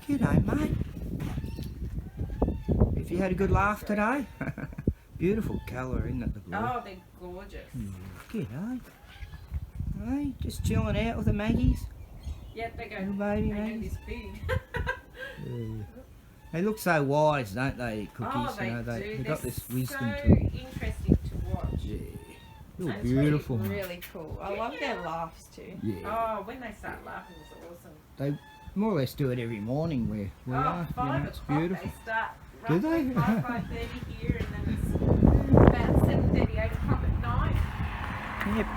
G'day, mate. Have you had a good laugh today? Beautiful colour, isn't it, the blue? Oh, they're gorgeous. G'day. Hey, just chilling out with the Maggies. Yep, they go. Little baby they go Maggies. this big. Yeah. They look so wise, don't they, Cookies? Oh, they you know, do. they've They're got this wisdom so to them. interesting to watch. Yeah. They're That's beautiful. Really cool. I love their laughs too. Yeah. Oh, when they start laughing, it's awesome. They more or less do it every morning where we are. You know, it's beautiful. They start Do they? roughly 5:30 here, and then it's about 7:30, 8 o'clock at night. Yep.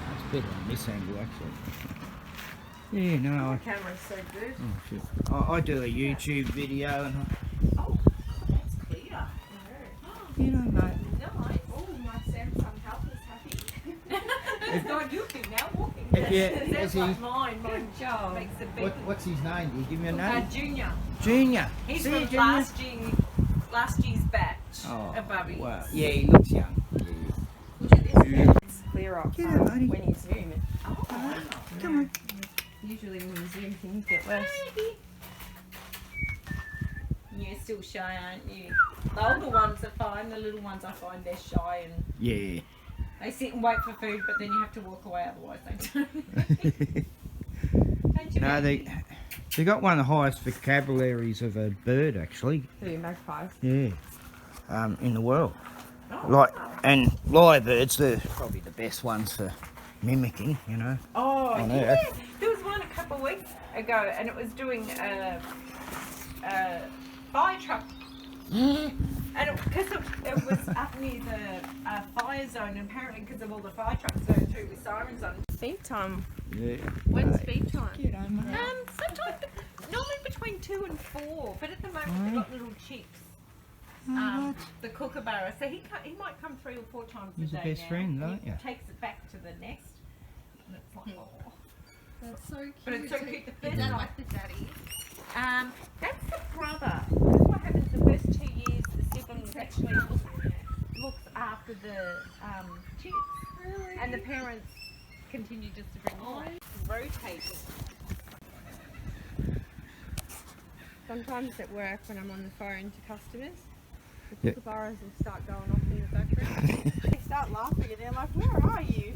That's better on this angle, actually. Yeah, no. The camera's so good. Oh, shit. I do a YouTube video and Oh, that's clear. you know, mate. Nice. Oh, my Samsung health is happy. It's not you now walking. If you- That's is he- like mine. Mine job. makes a big. What's his name? Do you give me a name? Junior. Junior. He's See from you, Junior? last year's batch Oh, of Bubby. wow. Yeah, he looks young. Look at this. Beautiful. It's clearer Get it, buddy. when you zoom. Oh, wow. Come on. Usually when you zoom things get worse. Baby. You're still shy, aren't you? The older ones are fine. The little ones, I find they're shy and Yeah. they sit and wait for food, but then you have to walk away, otherwise they don't. Don't you, No, baby? they got one of the highest vocabularies of a bird, actually. Who, magpies? Yeah. In the world. Oh, Like, and lyrebirds, they're probably the best ones for mimicking, you know. oh on yeah. Earth. There was one a couple of weeks ago, and it was doing a fire truck. And because it was up near the fire zone, and apparently because of all the fire trucks going through with sirens on. Feed time. Yeah. When's feed time? Sometimes normally between 2 and 4, but at the moment they've got little chicks. The kookaburra, so he might come 3 or 4 times He's a your day best now. friend, He aren't you? takes it back to the nest, and it's like, oh. That's so cute. But it's so cute. The Is first that night, like the daddy? that's the brother. That's what happens the first 2 years. The siblings actually looks after the chicks, Really? and the parents continue just to bring more. Rotating. Sometimes at work when I'm on the phone to customers, the Yeah. kookaburras will start going off in the background. They start laughing and they're like, where are you?